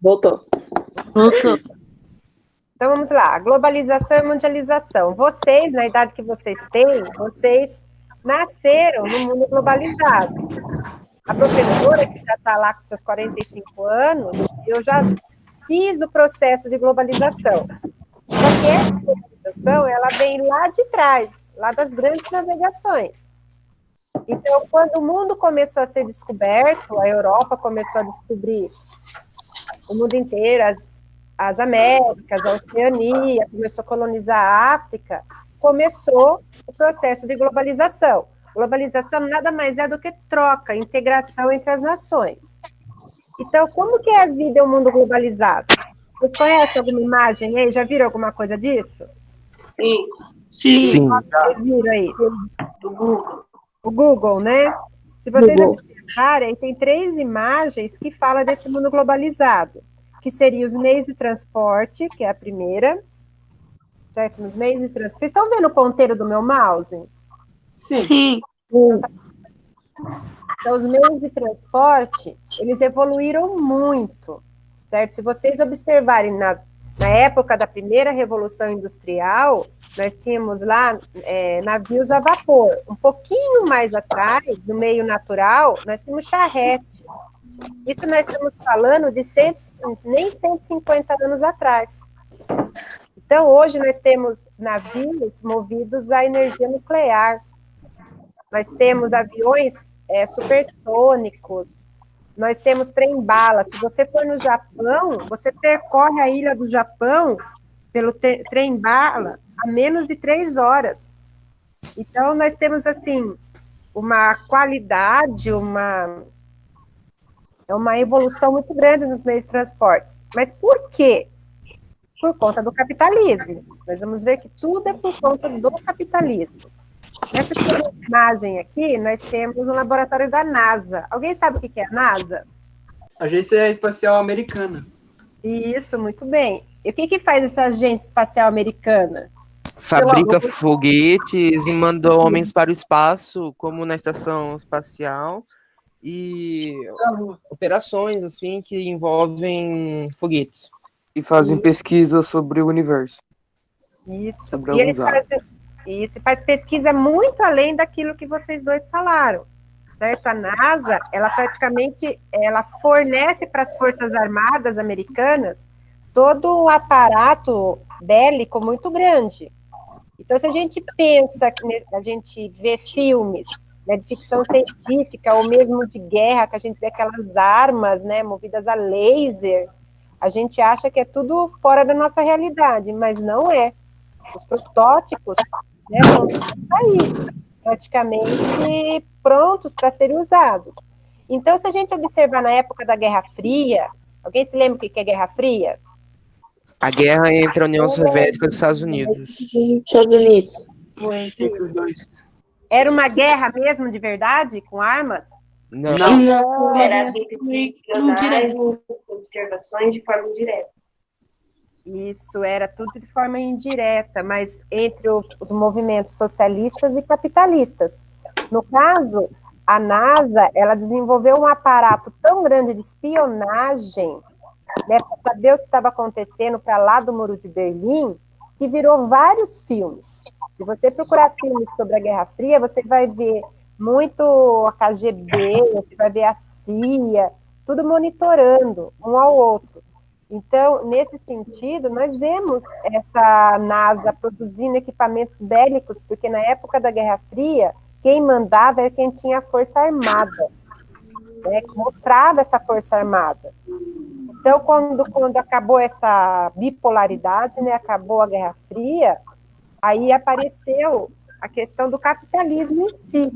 Voltou. Então, vamos lá. Globalização e mundialização. Vocês, na idade que vocês têm, vocês nasceram no mundo globalizado. A professora, que já está lá com seus 45 anos, eu já fiz o processo de globalização. Só que essa globalização, ela vem lá de trás, lá das grandes navegações. Então, quando o mundo começou a ser descoberto, a Europa começou a descobrir o mundo inteiro, as Américas, a Oceania, começou a colonizar a África, começou o processo de globalização. Globalização nada mais é do que troca, integração entre as nações. Então, como que é a vida em um mundo globalizado? Vocês conhecem alguma imagem aí? Já viram alguma coisa disso? Sim. Sim. Vocês viram aí? Do Google. O Google, né? Se vocês observarem, tem 3 imagens que falam desse mundo globalizado, que seriam os meios de transporte, que é a primeira, certo? Nos meios de transporte. Vocês estão vendo o ponteiro do meu mouse? Sim. Então, os meios de transporte, eles evoluíram muito, certo? Se vocês observarem na época da primeira Revolução Industrial, nós tínhamos lá navios a vapor. Um pouquinho mais atrás, no meio natural, nós tínhamos charrete. Isso nós estamos falando de nem 150 anos atrás. Então, hoje nós temos navios movidos a energia nuclear. Nós temos aviões supersônicos, nós temos trem-bala. Se você for no Japão, você percorre a ilha do Japão pelo trem-bala a menos de 3 horas. Então, nós temos, assim, uma qualidade, uma evolução muito grande nos meios de transportes. Mas por quê? Por conta do capitalismo. Nós vamos ver que tudo é por conta do capitalismo. Nessa imagem aqui, nós temos um laboratório da NASA. Alguém sabe o que é a NASA? Agência Espacial Americana. Isso, muito bem. E o que faz essa agência espacial americana? Fabrica foguetes e manda homens para o espaço, como na estação espacial, e operações assim que envolvem foguetes. E fazem pesquisa sobre o universo. Isso. Sobre E eles alguns anos. faz pesquisa muito além daquilo que vocês dois falaram. Certo? A NASA, ela praticamente fornece para as Forças Armadas americanas todo um aparato bélico muito grande. Então, se a gente pensa, a gente vê filmes, né, de ficção científica, ou mesmo de guerra, que a gente vê aquelas armas, né, movidas a laser, a gente acha que é tudo fora da nossa realidade, mas não é. Os protótipos, né, vão sair praticamente prontos para serem usados. Então, se a gente observar na época da Guerra Fria, alguém se lembra o que é Guerra Fria? A guerra entre a União Soviética e os Estados Unidos. Estados Unidos. Entre os dois. Era uma guerra mesmo de verdade, com armas? Não. Não, era espionagem, observações de forma indireta. Isso, era tudo de forma indireta, mas entre os movimentos socialistas e capitalistas. No caso, a NASA, ela desenvolveu um aparato tão grande de espionagem, né, para saber o que estava acontecendo para lá do Muro de Berlim, que virou vários filmes. Se você procurar filmes sobre a Guerra Fria, você vai ver muito a KGB, você vai ver a CIA, tudo monitorando um ao outro. Então, nesse sentido, nós vemos essa NASA produzindo equipamentos bélicos, porque na época da Guerra Fria, quem mandava era quem tinha a Força Armada, né, que mostrava essa Força Armada. Então, quando acabou essa bipolaridade, né, acabou a Guerra Fria, aí apareceu a questão do capitalismo em si.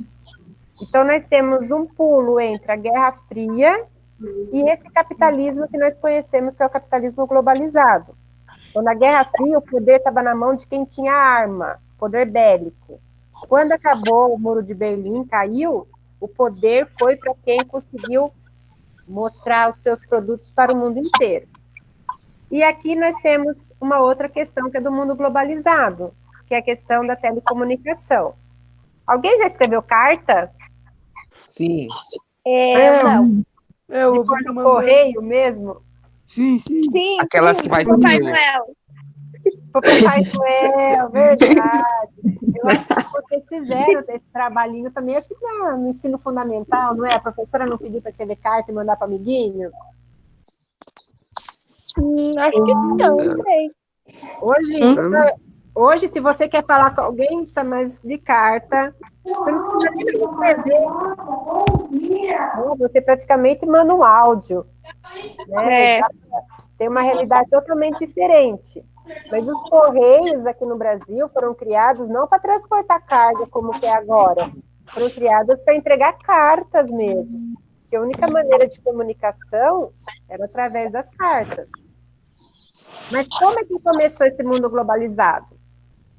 Então, nós temos um pulo entre a Guerra Fria e esse capitalismo que nós conhecemos, que é o capitalismo globalizado. Então, na Guerra Fria, o poder estava na mão de quem tinha arma, poder bélico. Quando acabou o Muro de Berlim, caiu, o poder foi para quem conseguiu mostrar os seus produtos para o mundo inteiro. E aqui nós temos uma outra questão, que é do mundo globalizado, que é a questão da telecomunicação. Alguém já escreveu carta? Sim. Não. De por correio mesmo? Sim, sim. Sim, Aquelas sim, que faz Papai trilha. Noel. O Papai Noel, verdade. Eu acho que vocês fizeram esse trabalhinho também, acho que no ensino fundamental, não é? A professora não pediu para escrever carta e mandar para amiguinho? Acho que sim, não sei. Hoje, se você quer falar com alguém, precisa mais de carta. Você não precisa nem escrever. Você praticamente manda um áudio. Né? Tem uma realidade totalmente diferente. Mas os Correios aqui no Brasil foram criados não para transportar carga como que é agora. Foram criados para entregar cartas mesmo. Porque a única maneira de comunicação era através das cartas. Mas como é que começou esse mundo globalizado?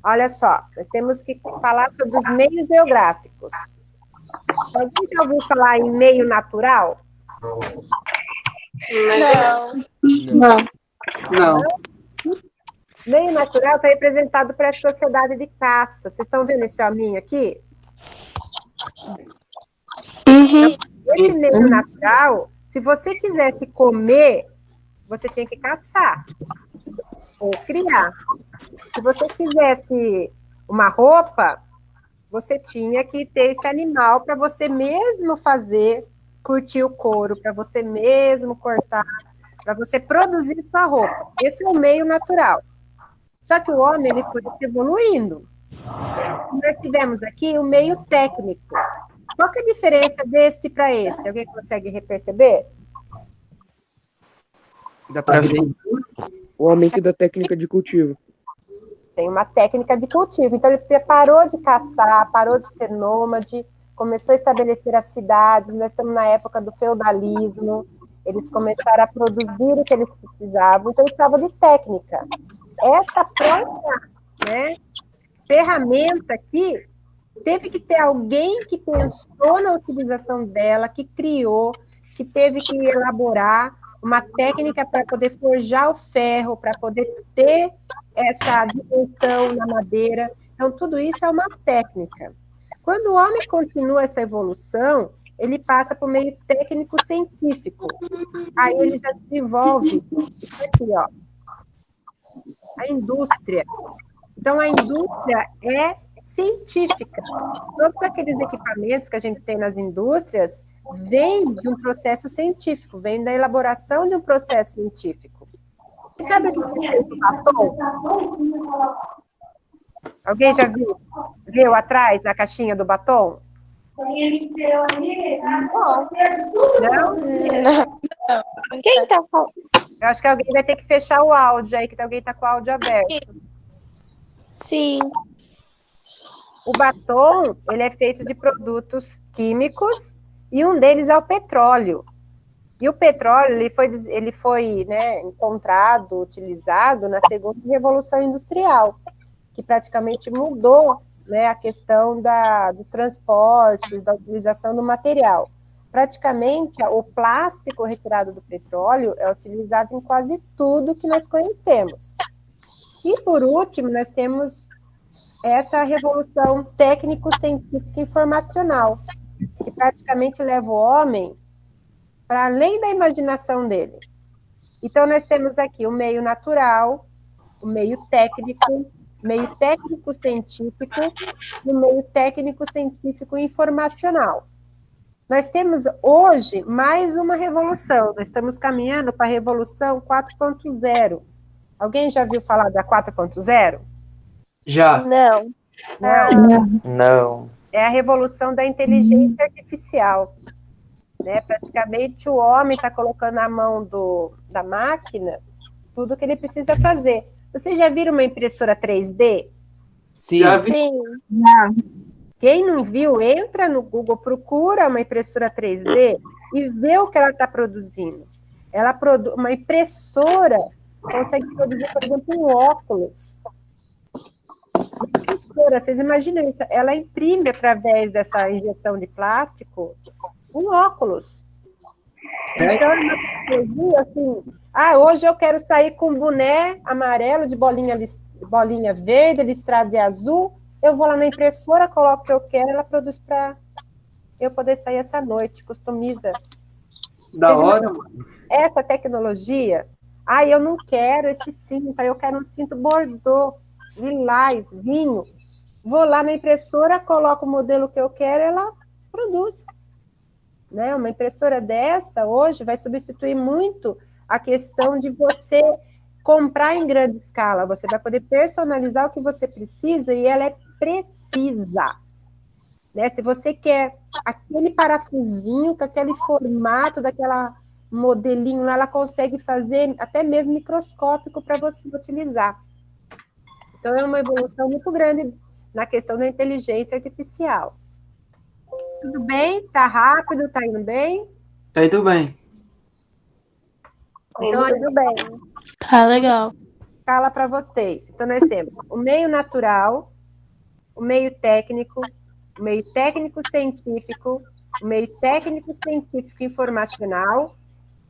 Olha só, nós temos que falar sobre os meios geográficos. Alguém já ouviu falar em meio natural? Não. Não. Meio natural está representado por essa sociedade de caça. Vocês estão vendo esse hominho aqui? Esse meio natural, se você quisesse comer, você tinha que caçar ou criar. Se você quisesse uma roupa, você tinha que ter esse animal para você mesmo fazer, curtir o couro, para você mesmo cortar, para você produzir sua roupa. Esse é o meio natural. Só que o homem ele foi evoluindo. Nós tivemos aqui o meio técnico. Qual que é a diferença deste para este? Alguém consegue perceber? Dá pra ver. O aumento da técnica de cultivo. Tem uma técnica de cultivo. Então, ele parou de caçar, parou de ser nômade, começou a estabelecer as cidades. Nós estamos na época do feudalismo. Eles começaram a produzir o que eles precisavam. Então, eles precisavam de técnica. Essa própria ferramenta aqui, teve que ter alguém que pensou na utilização dela, que criou, que teve que elaborar uma técnica para poder forjar o ferro, para poder ter essa dimensão na madeira. Então, tudo isso é uma técnica. Quando o homem continua essa evolução, ele passa por meio técnico-científico. Aí ele já desenvolve aqui, ó, a indústria. Então, a indústria é científica. Todos aqueles equipamentos que a gente tem nas indústrias vêm de um processo científico, vêm da elaboração de um processo científico. E sabe o que é feito o batom? Alguém já viu atrás, na caixinha do batom? Não? Quem tá falando? Eu acho que alguém vai ter que fechar o áudio aí, que alguém está com o áudio aberto. Sim. O batom, ele é feito de produtos químicos e um deles é o petróleo. E o petróleo, ele foi encontrado, utilizado na segunda Revolução Industrial, que praticamente mudou a questão dos transportes, da utilização do material. Praticamente, o plástico retirado do petróleo é utilizado em quase tudo que nós conhecemos. E, por último, nós temos essa revolução técnico-científica informacional, que praticamente leva o homem para além da imaginação dele. Então, nós temos aqui o meio natural, o meio técnico-científico e o meio técnico-científico informacional. Nós temos hoje mais uma revolução, nós estamos caminhando para a revolução 4.0. Alguém já viu falar da 4.0? Já. Não. Não. É a revolução da inteligência artificial. Praticamente o homem está colocando na mão da máquina tudo que ele precisa fazer. Vocês já viram uma impressora 3D? Sim. Já vi. Sim. Quem não viu, entra no Google, procura uma impressora 3D e vê o que ela está produzindo. Uma impressora consegue produzir, por exemplo, um óculos. Uma impressora, vocês imaginam isso? Ela imprime, através dessa injeção de plástico, um óculos. Então, é uma tecnologia assim, hoje eu quero sair com um boné amarelo de bolinha verde, listrado de azul, eu vou lá na impressora, coloco o que eu quero, ela produz para eu poder sair essa noite, customiza. Da hora, mano. Essa tecnologia Ah, eu não quero esse cinto, eu quero um cinto bordô, lilás, vinho. Vou lá na impressora, coloco o modelo que eu quero, ela produz. Né? Uma impressora dessa, hoje, vai substituir muito a questão de você comprar em grande escala. Você vai poder personalizar o que você precisa e ela é precisa. Né? Se você quer aquele parafusinho, com aquele formato, daquela modelinho, ela consegue fazer até mesmo microscópico para você utilizar. Então, é uma evolução muito grande na questão da inteligência artificial. Tudo bem? Tá rápido? Tá indo bem? Tá indo bem. Então, Tudo bem. Tá legal. Fala para vocês. Então, nós temos o meio natural, o meio técnico científico, o meio técnico científico informacional,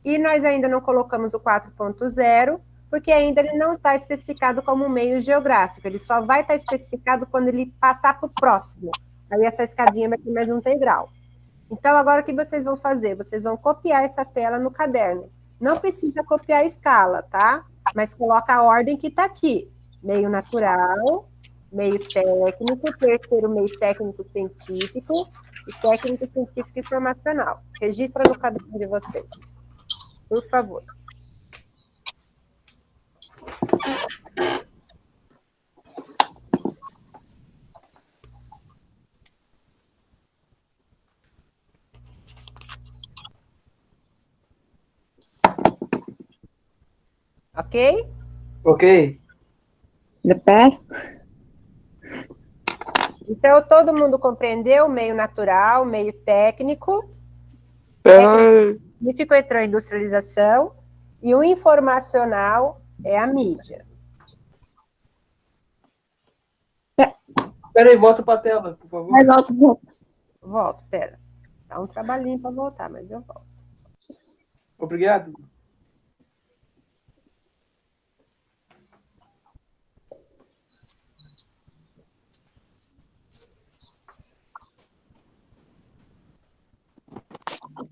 e nós ainda não colocamos o 4.0, porque ainda ele não está especificado como meio geográfico, ele só vai estar especificado quando ele passar para o próximo. Aí essa escadinha vai ter mais um degrau. Então, agora o que vocês vão fazer? Vocês vão copiar essa tela no caderno. Não precisa copiar a escala, tá? Mas coloca a ordem que está aqui. Meio natural, meio técnico, terceiro meio técnico científico e técnico científico informacional. Registra no caderno de vocês. Por favor. Ok? Ok. Então, todo mundo compreendeu o meio natural, meio técnico. Científico entrou em industrialização. E o informacional é a mídia. Espera aí, volta para a tela, por favor. Volto, pera. Dá um trabalhinho para voltar, mas eu volto. Obrigado.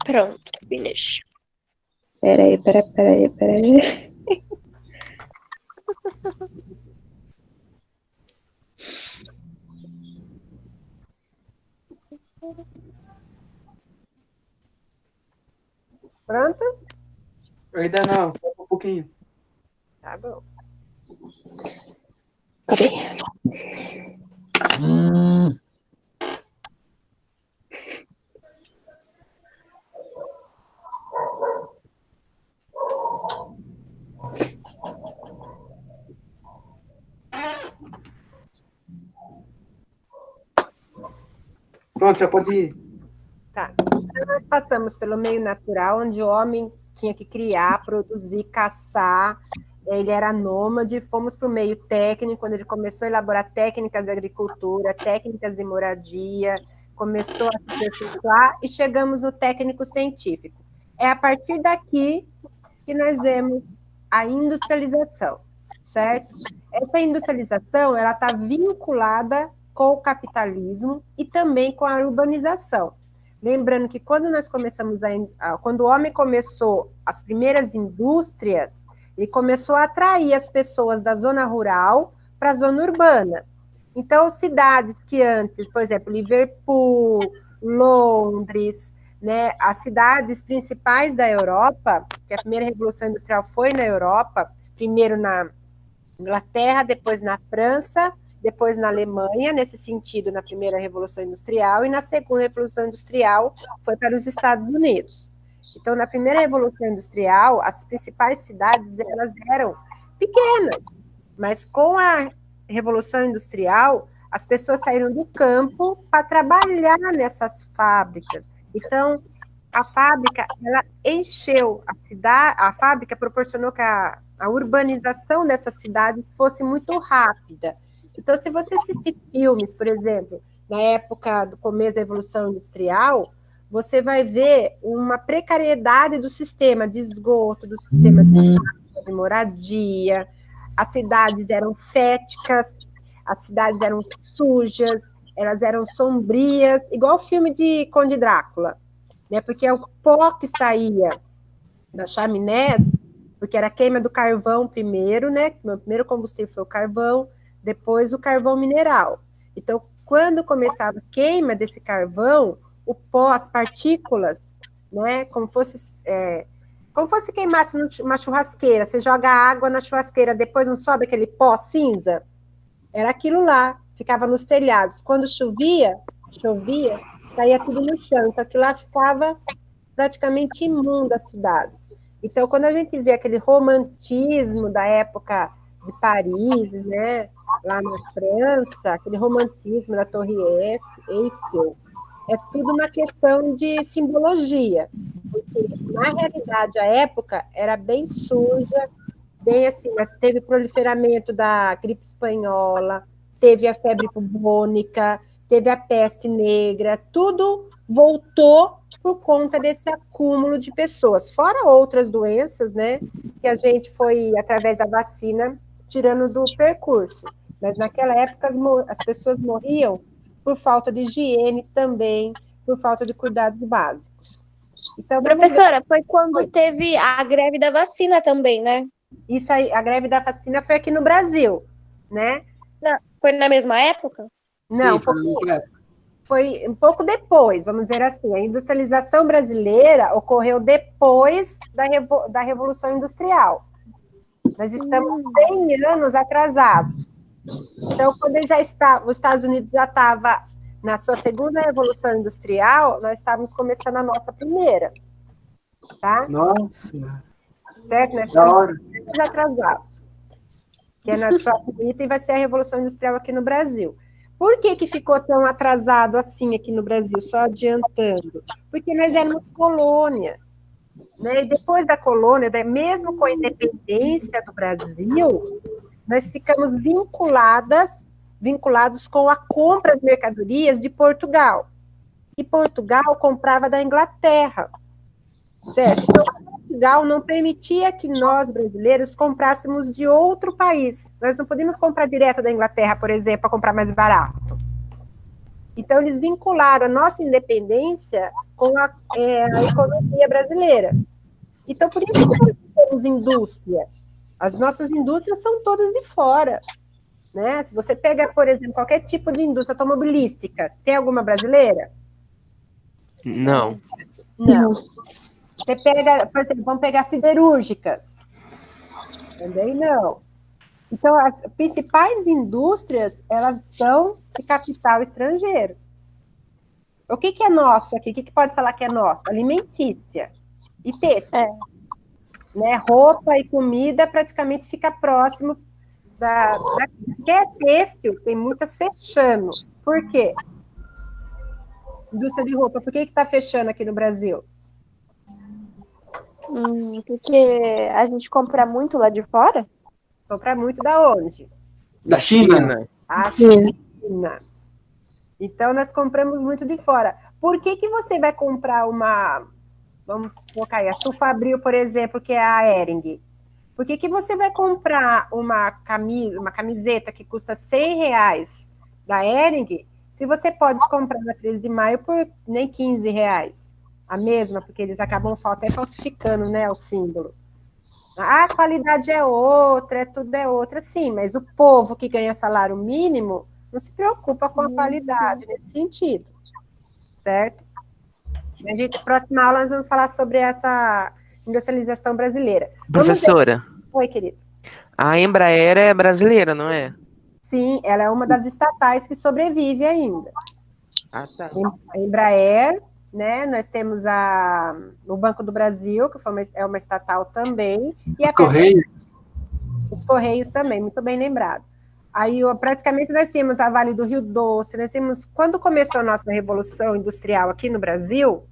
Pronto, finish. Peraí. Pronto? Ainda não, falta um pouquinho. Tá bom. Cadê? Pronto, já pode ir. Tá. Então, nós passamos pelo meio natural, onde o homem tinha que criar, produzir, caçar, ele era nômade. Fomos para o meio técnico, quando ele começou a elaborar técnicas de agricultura, técnicas de moradia, começou a se aperfeiçoar, e chegamos no técnico científico. É a partir daqui que nós vemos a industrialização, certo? Essa industrialização, ela está vinculada com o capitalismo e também com a urbanização. Lembrando que quando nós começamos quando o homem começou as primeiras indústrias, ele começou a atrair as pessoas da zona rural para a zona urbana. Então, cidades que antes, por exemplo, Liverpool, Londres, né, as cidades principais da Europa, que a primeira revolução industrial foi na Europa, primeiro na Inglaterra, depois na França, depois na Alemanha, nesse sentido, na primeira Revolução Industrial, e na segunda Revolução Industrial foi para os Estados Unidos. Então, na primeira Revolução Industrial, as principais cidades, elas eram pequenas, mas com a Revolução Industrial, as pessoas saíram do campo para trabalhar nessas fábricas. Então, a fábrica, ela encheu a cidade, a fábrica proporcionou que a urbanização dessas cidades fosse muito rápida. Então, se você assistir filmes, por exemplo, na época do começo da Revolução Industrial, você vai ver uma precariedade do sistema de esgoto, do sistema de moradia, as cidades eram féticas, as cidades eram sujas, elas eram sombrias, igual o filme de Conde Drácula, né? Porque o pó que saía das chaminés porque era a queima do carvão primeiro, né? O primeiro combustível foi o carvão, depois o carvão mineral. Então, quando começava a queima desse carvão, o pó, as partículas, né? Como fosse queimasse numa churrasqueira, você joga água na churrasqueira, depois não sobe aquele pó cinza? Era aquilo lá, ficava nos telhados. Quando chovia, caía tudo no chão, então aquilo lá ficava praticamente imundo as cidades. Então, quando a gente vê aquele romantismo da época de Paris, né, lá na França, aquele romantismo da Torre Eiffel, é tudo uma questão de simbologia, porque, na realidade, a época era bem suja, bem assim, mas teve proliferamento da gripe espanhola, teve a febre bubônica, teve a peste negra, tudo voltou por conta desse acúmulo de pessoas, fora outras doenças, né, que a gente foi, através da vacina, tirando do percurso. Mas naquela época as pessoas morriam por falta de higiene também, por falta de cuidados básicos. Então, Professora, foi quando teve a greve da vacina também, né? Isso aí, a greve da vacina foi aqui no Brasil, né? Não, foi na mesma época? Não, foi um pouco depois, vamos dizer assim. A industrialização brasileira ocorreu depois da Revolução Industrial. Nós estamos 100 anos atrasados. Então, quando os Estados Unidos já estava na sua segunda Revolução Industrial, nós estávamos começando a nossa primeira. Tá? Nossa! Certo? Nós estamos 100 anos atrasados. Que é no próximo item vai ser a Revolução Industrial aqui no Brasil. Por que ficou tão atrasado assim aqui no Brasil, só adiantando? Porque nós éramos colônia. Né? E depois da colônia, mesmo com a independência do Brasil, nós ficamos vinculados com a compra de mercadorias de Portugal. E Portugal comprava da Inglaterra. Certo? Então, Portugal não permitia que nós, brasileiros, comprássemos de outro país. Nós não podíamos comprar direto da Inglaterra, por exemplo, para comprar mais barato. Então, eles vincularam a nossa independência com a economia brasileira. Então, por isso que nós temos indústria. As nossas indústrias são todas de fora. Né? Se você pega, por exemplo, qualquer tipo de indústria automobilística, tem alguma brasileira? Não. Não. Você pega, por exemplo, vamos pegar siderúrgicas. Também não. Então, as principais indústrias, elas são de capital estrangeiro. O que é nosso aqui? O que pode falar que é nosso? Alimentícia e têxtil. Né? Roupa e comida praticamente fica próximo que é têxtil, tem muitas fechando. Por quê? Indústria de roupa, por que está fechando aqui no Brasil? Porque a gente compra muito lá de fora? Compra muito da onde? Da China. A China. Então, nós compramos muito de fora. Por que você vai comprar vamos colocar aí, a Sulfabril, por exemplo, que é a Hering? Por que você vai comprar uma camiseta que custa R$100 da Hering, se você pode comprar na 13 de maio por nem R$15? A mesma, porque eles acabam até falsificando, né, o símbolo. A qualidade é outra, tudo é outra, sim, mas o povo que ganha salário mínimo não se preocupa com a qualidade nesse sentido, certo? Próxima aula nós vamos falar sobre essa industrialização brasileira. Professora. Oi, querido. A Embraer é brasileira, não é? Sim, ela é uma das estatais que sobrevive ainda. Ah, tá. A Embraer, né? Nós temos o Banco do Brasil, que é uma estatal também. E Correios. Os Correios também, muito bem lembrado. Aí, praticamente, nós tínhamos a Vale do Rio Doce, quando começou a nossa Revolução Industrial aqui no Brasil,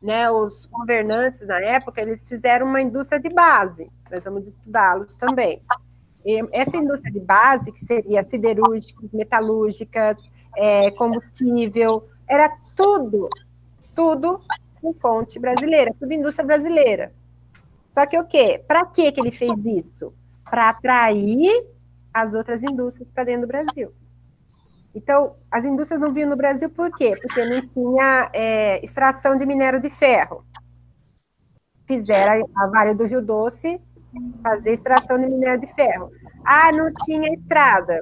né, os governantes, na época, eles fizeram uma indústria de base, nós vamos estudá-los também. E essa indústria de base, que seria siderúrgicas, metalúrgicas, combustível, era tudo com fonte brasileira, tudo indústria brasileira. Só que o quê? Para que ele fez isso? Para atrair as outras indústrias para dentro do Brasil. Então, as indústrias não vinham no Brasil por quê? Porque não tinha extração de minério de ferro. fizeram a Vale do Rio Doce fazer extração de minério de ferro. Ah, não tinha estrada.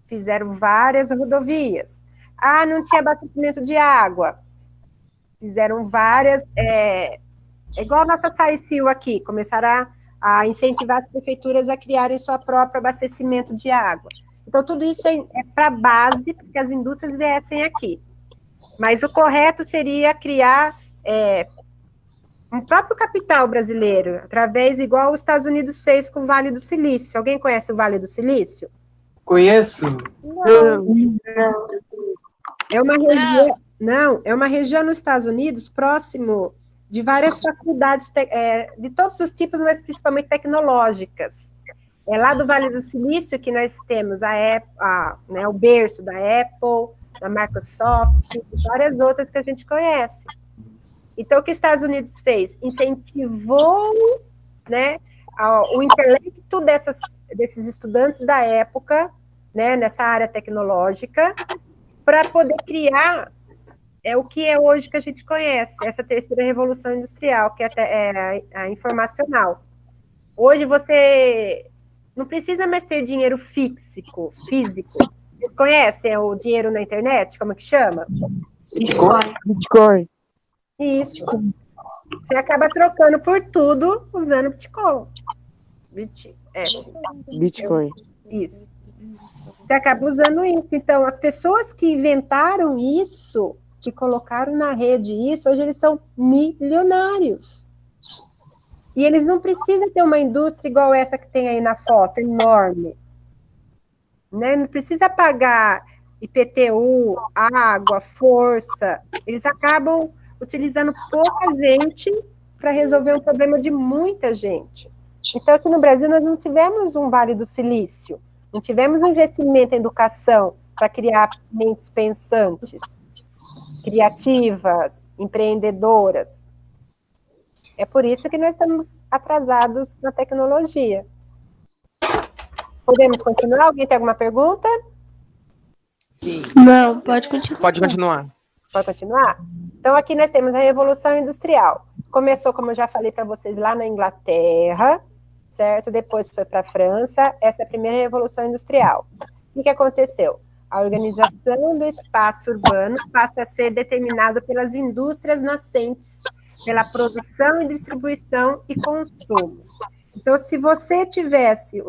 Fizeram várias rodovias. Ah, não tinha abastecimento de água. Fizeram várias... igual a nossa Saicil aqui, começaram a incentivar as prefeituras a criarem seu próprio abastecimento de água. Então, tudo isso é para a base, para que as indústrias viessem aqui. Mas o correto seria criar um próprio capital brasileiro, através, igual os Estados Unidos fez com o Vale do Silício. Alguém conhece o Vale do Silício? Conheço. É uma região... Não, é uma região nos Estados Unidos, próximo de várias faculdades, de todos os tipos, mas principalmente tecnológicas. É lá do Vale do Silício que nós temos o berço da Apple, da Microsoft, e várias outras que a gente conhece. Então, o que os Estados Unidos fez? Incentivou, né, o intelecto desses estudantes da época, né, nessa área tecnológica, para poder criar o que é hoje que a gente conhece, essa terceira revolução industrial, que é a informacional. Hoje você não precisa mais ter dinheiro físico. Vocês conhecem o dinheiro na internet? Como é que chama? Bitcoin. Isso. Você acaba trocando por tudo usando Bitcoin. Bitcoin. Isso. Você acaba usando isso. Então, as pessoas que inventaram isso, que colocaram na rede isso, hoje eles são milionários. E eles não precisam ter uma indústria igual essa que tem aí na foto, enorme. Né? Não precisa pagar IPTU, água, força. Eles acabam utilizando pouca gente para resolver um problema de muita gente. Então, aqui no Brasil, nós não tivemos um Vale do Silício, não tivemos um investimento em educação para criar mentes pensantes, criativas, empreendedoras. É por isso que nós estamos atrasados na tecnologia. Podemos continuar? Alguém tem alguma pergunta? Sim. Não, pode continuar. Pode continuar. Pode continuar? Então, aqui nós temos a Revolução Industrial. Começou, como eu já falei para vocês, lá na Inglaterra, certo? Depois foi para a França. Essa é a primeira Revolução Industrial. O que aconteceu? A organização do espaço urbano passa a ser determinada pelas indústrias nascentes, pela produção e distribuição e consumo. Então, se você tivesse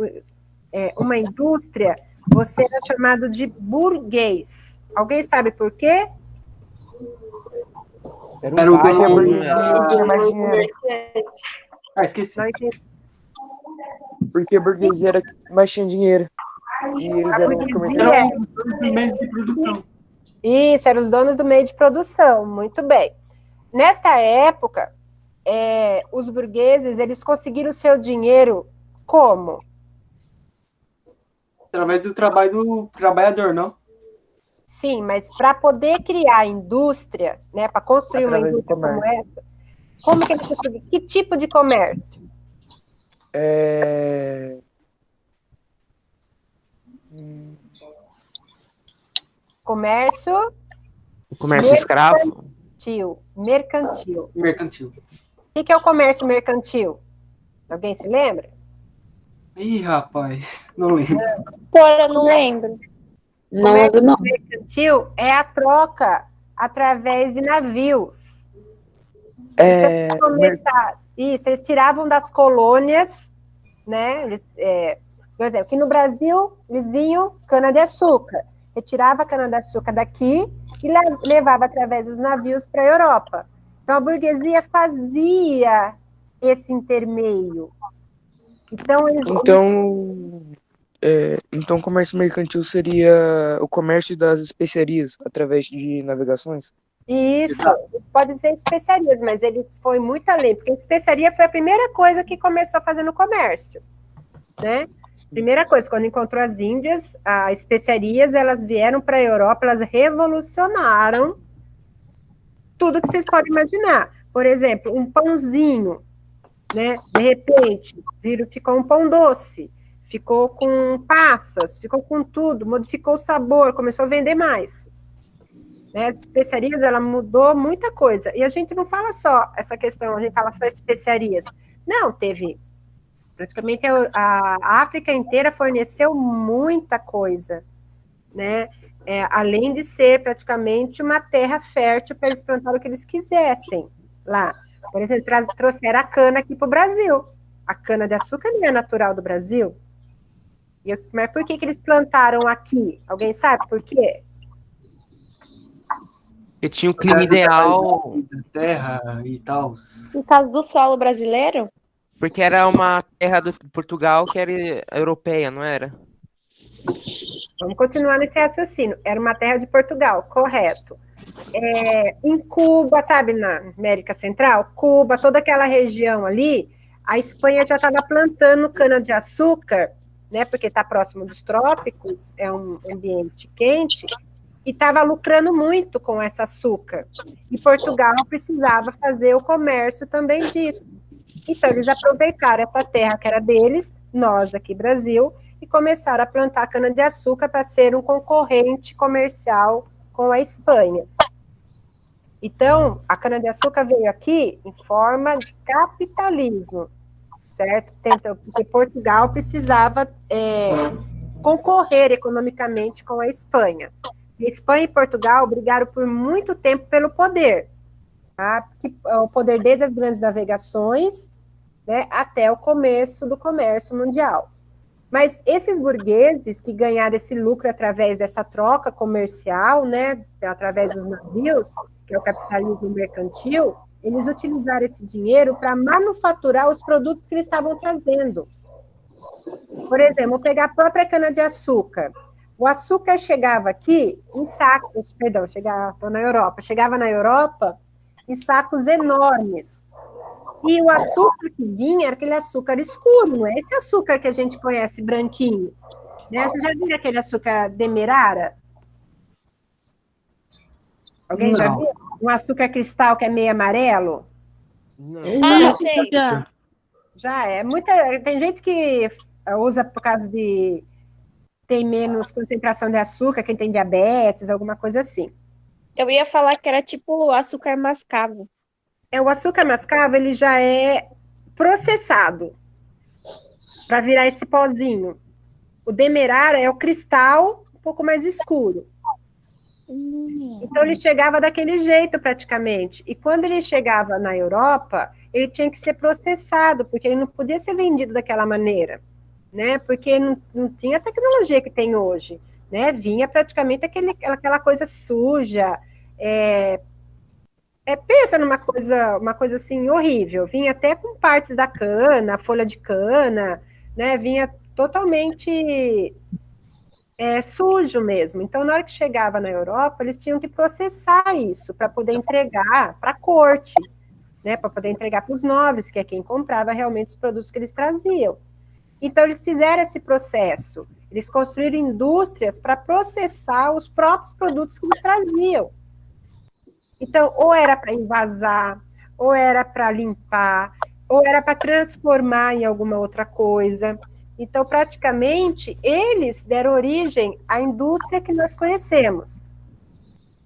uma indústria, você era chamado de burguês. Alguém sabe por quê? Era o dono. Tinha mais dinheiro. Esqueci. Não entendi. Porque a burguesia era mais tinha dinheiro. E eles eram os comerciantes. Eram os meios de produção. Isso, eram os donos do meio de produção, muito bem. Nesta época, os burgueses, eles conseguiram o seu dinheiro como? Através do trabalho do trabalhador, não? Sim, mas para poder criar indústria, né, para construir uma Através do indústria como comércio. essa, como que eles conseguiram? Que tipo de comércio? Comércio Comércio escravo. mercantil. Mercantil. O que é o comércio mercantil? Alguém se lembra? Ih, rapaz, não lembro. Doutora, não lembro. Não lembro, não. Mercantil é a troca através de navios. Isso, eles tiravam das colônias, né? Por exemplo, aqui no Brasil, eles vinham cana-de-açúcar. Retirava a cana-de-açúcar daqui e levava através dos navios para a Europa. Então, a burguesia fazia esse intermeio. Então, o comércio mercantil seria o comércio das especiarias através de navegações? Isso, pode ser especiarias, mas eles foi muito além, porque a especiaria foi a primeira coisa que começou a fazer no comércio, né? Primeira coisa, quando encontrou as Índias, as especiarias, elas vieram para a Europa, elas revolucionaram tudo que vocês podem imaginar. Por exemplo, um pãozinho, né? De repente, ficou um pão doce, ficou com passas, ficou com tudo, modificou o sabor, começou a vender mais. né? As especiarias, ela mudou muita coisa. E a gente não fala só essa questão, a gente fala só especiarias. Não, teve praticamente a África inteira forneceu muita coisa, né? Além de ser praticamente uma terra fértil para eles plantar o que eles quisessem lá. Por exemplo, trouxeram a cana aqui para o Brasil. A cana-de-açúcar não é natural do Brasil. Mas por que eles plantaram aqui? Alguém sabe por quê? Porque tinha o clima ideal, Da terra e tal. Por causa do solo brasileiro? porque era uma terra do Portugal que era europeia, não era? Vamos continuar nesse raciocínio. Era uma terra de Portugal, correto. Em Cuba, sabe, na América Central, Cuba, toda aquela região ali, a Espanha já estava plantando cana-de-açúcar, né, porque está próximo dos trópicos, é um ambiente quente, e estava lucrando muito com esse açúcar. E Portugal precisava fazer o comércio também disso. Então, eles aproveitaram essa terra que era deles, nós aqui, Brasil, e começaram a plantar cana-de-açúcar para ser um concorrente comercial com a Espanha. Então, a cana-de-açúcar veio aqui em forma de capitalismo, certo? Porque Portugal precisava concorrer economicamente com a Espanha. A Espanha e Portugal brigaram por muito tempo pelo poder, tá? O poder desde as grandes navegações, né, até o começo do comércio mundial. Mas esses burgueses que ganharam esse lucro através dessa troca comercial, né, através dos navios, que é o capitalismo mercantil, eles utilizaram esse dinheiro para manufaturar os produtos que eles estavam trazendo. Por exemplo, vou pegar a própria cana-de-açúcar. O açúcar chegava aqui em sacos, perdão, estou na Europa, chegava na Europa em sacos enormes. E o açúcar que vinha era aquele açúcar escuro, não é esse açúcar que a gente conhece, branquinho. Né? Você já viu aquele açúcar demerara? Alguém já viu? Um açúcar cristal que é meio amarelo? Não. Ah, sei. Já é. Tem gente que usa por causa de tem menos concentração de açúcar, quem tem diabetes, alguma coisa assim. Eu ia falar que era tipo açúcar mascavo. O açúcar mascavo, ele já é processado para virar esse pozinho. O demerara é o cristal um pouco mais escuro. Então, ele chegava daquele jeito, praticamente. E quando ele chegava na Europa, ele tinha que ser processado, porque ele não podia ser vendido daquela maneira, né? Porque não tinha a tecnologia que tem hoje, né? Vinha praticamente aquela coisa suja, pensa numa coisa assim horrível. Vinha até com partes da cana, folha de cana, né? Vinha totalmente sujo mesmo. Então, na hora que chegava na Europa, eles tinham que processar isso para poder entregar para a corte, né? Para poder entregar para os nobres, que é quem comprava realmente os produtos que eles traziam. Então, eles fizeram esse processo. Eles construíram indústrias para processar os próprios produtos que eles traziam. Então, ou era para envasar, ou era para limpar, ou era para transformar em alguma outra coisa. Então, praticamente, eles deram origem à indústria que nós conhecemos.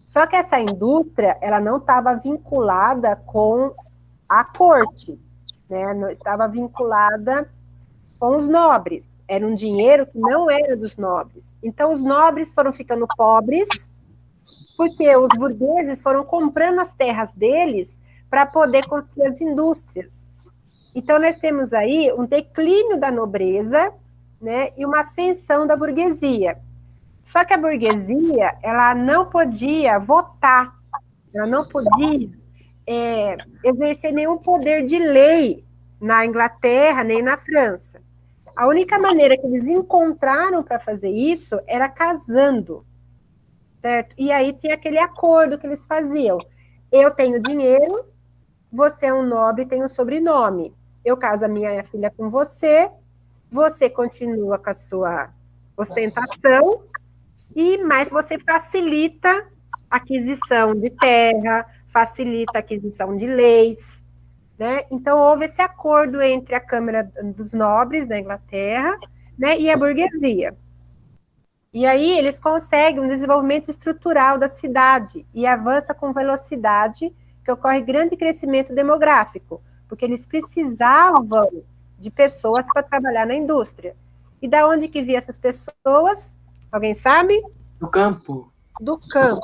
Só que essa indústria, ela não estava vinculada com a corte, né? Não estava vinculada com os nobres. Era um dinheiro que não era dos nobres. Então, os nobres foram ficando pobres, porque os burgueses foram comprando as terras deles para poder construir as indústrias. Então, nós temos aí um declínio da nobreza, né, e uma ascensão da burguesia. Só que a burguesia, ela não podia votar, ela não podia exercer nenhum poder de lei na Inglaterra, nem na França. A única maneira que eles encontraram para fazer isso era casando, certo? E aí tinha aquele acordo que eles faziam. Eu tenho dinheiro, você é um nobre, tem um sobrenome. Eu caso a minha filha com você, você continua com a sua ostentação, mas você facilita a aquisição de terra, facilita a aquisição de leis, né? Então, houve esse acordo entre a Câmara dos Nobres da Inglaterra, né, e a burguesia. E aí eles conseguem um desenvolvimento estrutural da cidade e avança com velocidade, que ocorre grande crescimento demográfico, porque eles precisavam de pessoas para trabalhar na indústria. E da onde que vinham essas pessoas? Alguém sabe? No campo. Do campo.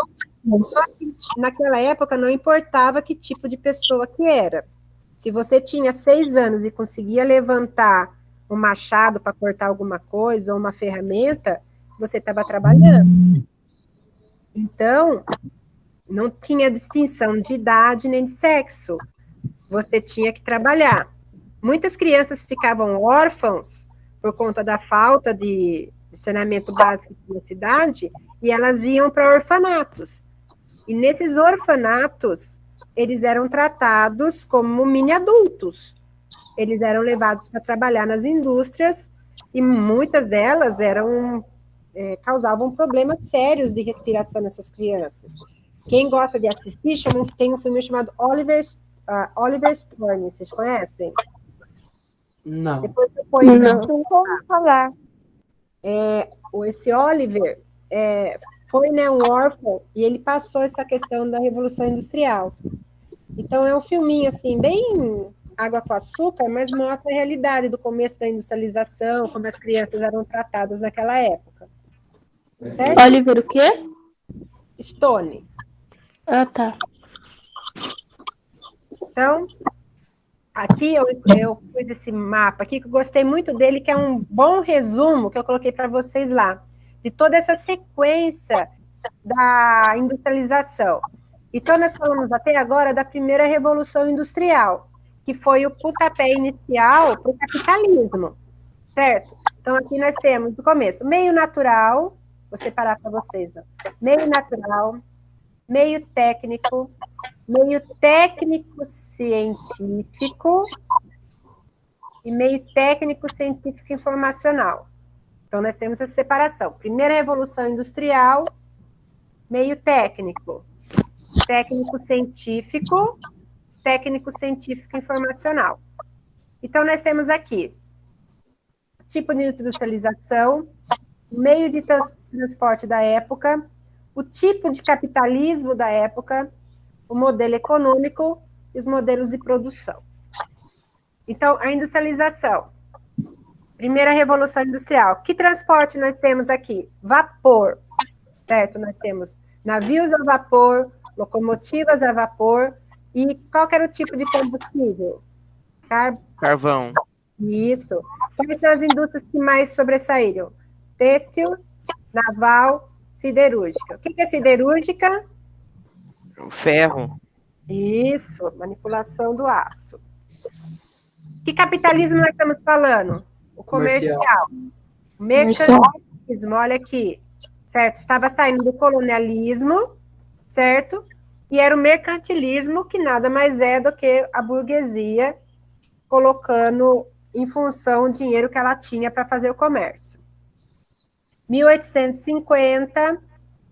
Só que naquela época não importava que tipo de pessoa que era. Se você tinha 6 anos e conseguia levantar um machado para cortar alguma coisa ou uma ferramenta, você estava trabalhando. Então, não tinha distinção de idade nem de sexo. Você tinha que trabalhar. Muitas crianças ficavam órfãos por conta da falta de saneamento básico na cidade, e elas iam para orfanatos. E nesses orfanatos, eles eram tratados como mini-adultos. Eles eram levados para trabalhar nas indústrias, e muitas delas causavam problemas sérios de respiração nessas crianças. Quem gosta de assistir, tem um filme chamado Oliver Stone, vocês conhecem? Não. Depois eu ponho. Não vou falar. Esse Oliver foi, né, um órfão, e ele passou essa questão da Revolução Industrial. Então é um filminho, assim, bem água com açúcar, mas mostra a realidade do começo da industrialização, como as crianças eram tratadas naquela época. Certo? Oliver, o quê? Stone. Ah, tá. Então, aqui eu pus esse mapa aqui, que eu gostei muito dele, que é um bom resumo que eu coloquei para vocês lá, de toda essa sequência da industrialização. Então, nós falamos até agora da primeira Revolução Industrial, que foi o pontapé inicial para o capitalismo, certo? Então, aqui nós temos, no começo, meio natural, vou separar para vocês, ó. Meio natural, meio técnico científico e meio técnico científico informacional. Então, nós temos essa separação. Primeira Revolução Industrial, meio técnico científico informacional. Então, nós temos aqui tipo de industrialização, meio de transporte da época, o tipo de capitalismo da época, o modelo econômico e os modelos de produção. Então, a industrialização. Primeira Revolução Industrial. Que transporte nós temos aqui? Vapor, certo? Nós temos navios a vapor, locomotivas a vapor, e qual que era o tipo de combustível? Carvão. Isso. Quais são as indústrias que mais sobressaíram? Têxtil, naval, siderúrgica. O que é siderúrgica? Ferro. Isso, manipulação do aço. Que capitalismo nós estamos falando? O comercial. O mercantilismo, olha aqui, certo? Estava saindo do colonialismo, certo? E era o mercantilismo, que nada mais é do que a burguesia colocando em função o dinheiro que ela tinha para fazer o comércio. 1850,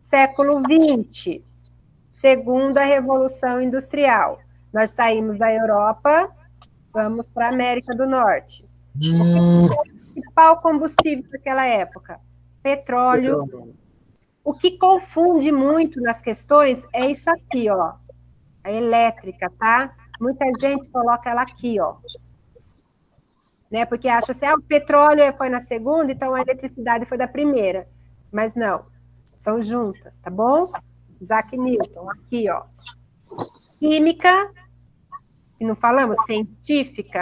século XX, segunda Revolução Industrial. Nós saímos da Europa, vamos para a América do Norte. O que era o principal combustível naquela época? Petróleo. O que confunde muito nas questões é isso aqui, ó. A elétrica, tá? Muita gente coloca ela aqui, ó. Né? Porque acha assim, o petróleo foi na segunda, então a eletricidade foi da primeira. Mas não, são juntas, tá bom? Isaac Newton, aqui, ó. Química, e não falamos, científica,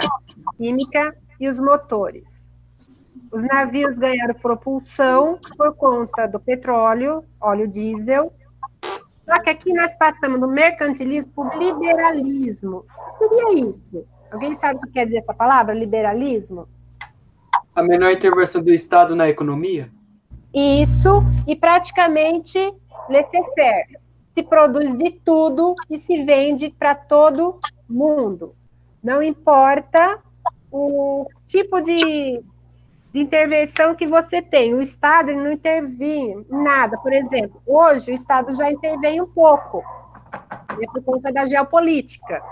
química e os motores. Os navios ganharam propulsão por conta do petróleo, óleo diesel. Só que aqui nós passamos do mercantilismo para o liberalismo. O que seria isso? Alguém sabe o que quer dizer essa palavra, liberalismo? A menor intervenção do Estado na economia? Isso, e praticamente laissez-faire. Se produz de tudo e se vende para todo mundo. Não importa o tipo de intervenção que você tem. O Estado ele não intervém em nada. Por exemplo, hoje o Estado já intervém um pouco, por conta da geopolítica.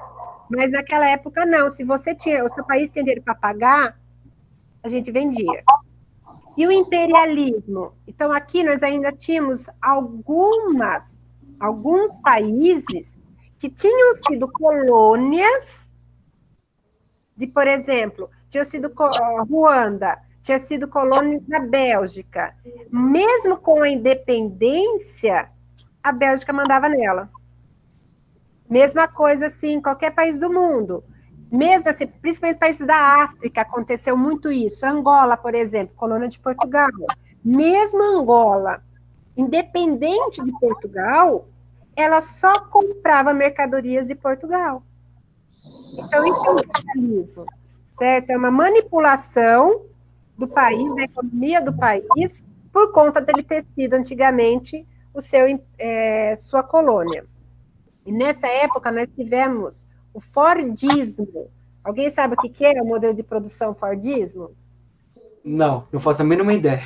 Mas naquela época, não. Se você tinha, o seu país tinha dinheiro para pagar, a gente vendia. E o imperialismo? Então, aqui nós ainda tínhamos alguns países que tinham sido colônias de, por exemplo, tinha sido Ruanda, tinha sido colônia da Bélgica. Mesmo com a independência, a Bélgica mandava nela. Mesma coisa, assim, em qualquer país do mundo. Mesmo assim, principalmente países da África, aconteceu muito isso. Angola, por exemplo, colônia de Portugal. Mesmo Angola, independente de Portugal, ela só comprava mercadorias de Portugal. Então, isso é um imperialismo, certo? É uma manipulação do país, da economia do país, por conta dele ter sido antigamente sua colônia. E nessa época nós tivemos o Fordismo. Alguém sabe o que é o modelo de produção Fordismo? Não faço a mínima ideia.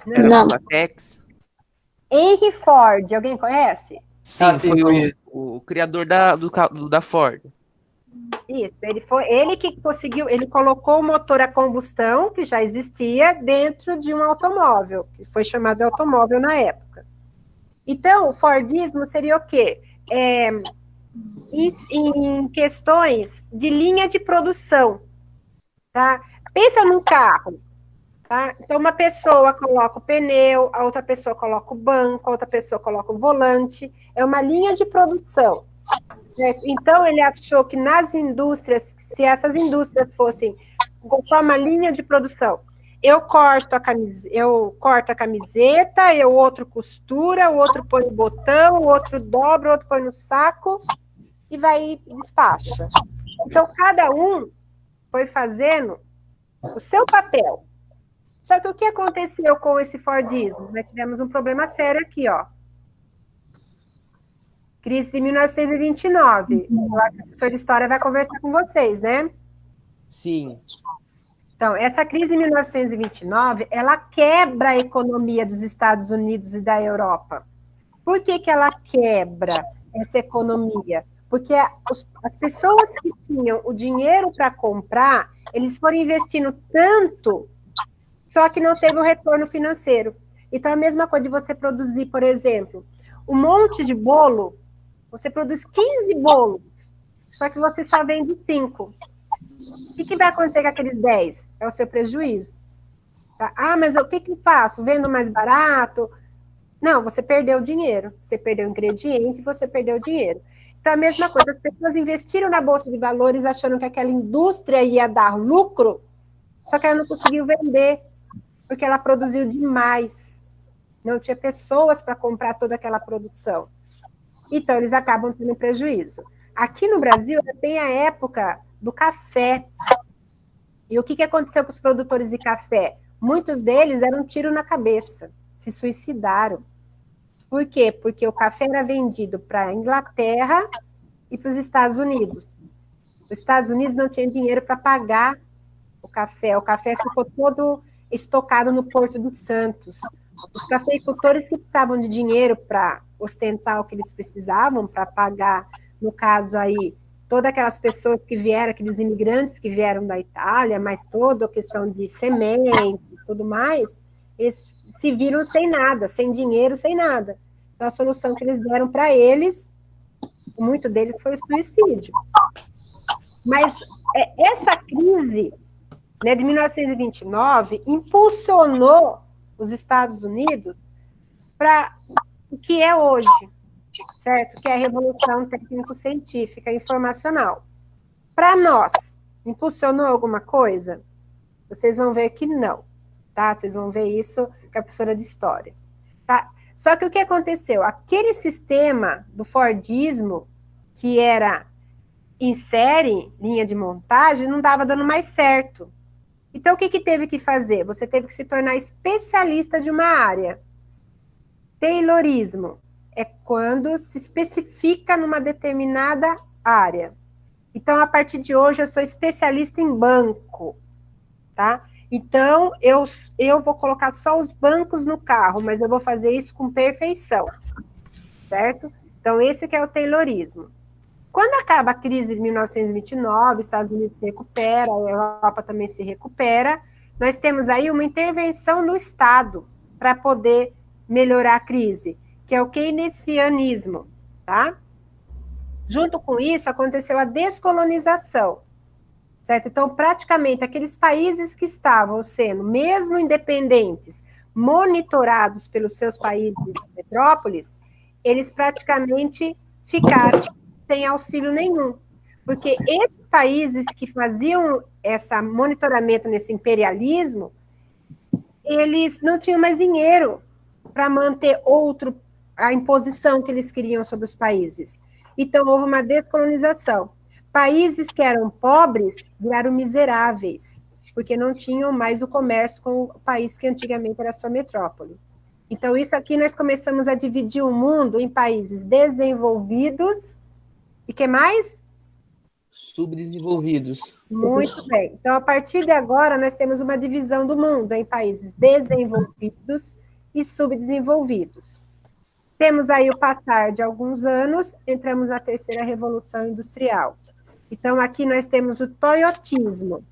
Era Não. o Latex. Henry Ford, alguém conhece? Sim, sim, foi conheço. o criador da Ford. Isso, ele que conseguiu, ele colocou o motor a combustão, que já existia, dentro de um automóvel, que foi chamado de automóvel na época. Então, o Fordismo seria o quê? Em questões de linha de produção, tá? Pensa num carro, tá? Então, uma pessoa coloca o pneu, a outra pessoa coloca o banco, a outra pessoa coloca o volante, é uma linha de produção. Então, ele achou que nas indústrias, se essas indústrias fossem conforme uma linha de produção, eu corto a camiseta, o outro costura, o outro põe o botão, o outro dobra, o outro põe no saco e vai e despacha. Então, cada um foi fazendo o seu papel. Só que o que aconteceu com esse Fordismo? Nós tivemos um problema sério aqui, ó. Crise de 1929. Eu acho que o professor de História vai conversar com vocês, né? Sim. Então, essa crise de 1929, ela quebra a economia dos Estados Unidos e da Europa. Por que ela quebra essa economia? Porque as pessoas que tinham o dinheiro para comprar, eles foram investindo tanto, só que não teve o retorno financeiro. Então, a mesma coisa de você produzir, por exemplo, um monte de bolo. Você produz 15 bolos, só que você só vende 5. O que vai acontecer com aqueles 10? É o seu prejuízo. Tá? Ah, mas o que eu faço? Vendo mais barato? Não, você perdeu o dinheiro. Você perdeu o ingrediente e você perdeu o dinheiro. Então, a mesma coisa, as pessoas investiram na Bolsa de Valores achando que aquela indústria ia dar lucro, só que ela não conseguiu vender, porque ela produziu demais. Não tinha pessoas para comprar toda aquela produção. Então, eles acabam tendo prejuízo. Aqui no Brasil, tem a época do café. E o que aconteceu com os produtores de café? Muitos deles deram um tiro na cabeça, se suicidaram. Por quê? Porque o café era vendido para a Inglaterra e para os Estados Unidos. Os Estados Unidos não tinham dinheiro para pagar o café. O café ficou todo estocado no Porto de Santos. Os cafeicultores que precisavam de dinheiro para ostentar o que eles precisavam, para pagar, no caso aí, todas aquelas pessoas que vieram, aqueles imigrantes que vieram da Itália, mas toda a questão de semente e tudo mais, eles se viram sem nada, sem dinheiro, sem nada. Então, a solução que eles deram para eles, muito deles foi o suicídio. Mas essa crise, né, de 1929 impulsionou os Estados Unidos para o que é hoje, certo? Que é a revolução técnico-científica informacional. Para nós, impulsionou alguma coisa? Vocês vão ver que não, tá? Vocês vão ver isso com a professora de História, tá? Só que o que aconteceu? Aquele sistema do Fordismo, que era em série, linha de montagem, não estava dando mais certo. Então, o que teve que fazer? Você teve que se tornar especialista de uma área. Taylorismo é quando se especifica numa determinada área. Então, a partir de hoje, eu sou especialista em banco, tá? Então, eu vou colocar só os bancos no carro, mas eu vou fazer isso com perfeição, certo? Então, esse que é o Taylorismo. Quando acaba a crise de 1929, os Estados Unidos se recupera, a Europa também se recupera, nós temos aí uma intervenção do Estado para poder melhorar a crise, que é o keynesianismo, tá? Junto com isso, aconteceu a descolonização, certo? Então, praticamente, aqueles países que estavam sendo, mesmo independentes, monitorados pelos seus países metrópoles, eles praticamente ficaram sem auxílio nenhum. Porque esses países que faziam esse monitoramento nesse imperialismo, eles não tinham mais dinheiro para manter a imposição que eles queriam sobre os países. Então, houve uma descolonização. Países que eram pobres viraram miseráveis, porque não tinham mais o comércio com o país que antigamente era sua metrópole. Então, isso aqui nós começamos a dividir o mundo em países desenvolvidos e que mais? Subdesenvolvidos. Muito bem. Então, a partir de agora, nós temos uma divisão do mundo em países desenvolvidos e subdesenvolvidos. Temos aí o passar de alguns anos, entramos na terceira revolução industrial. Então, aqui nós temos o toyotismo.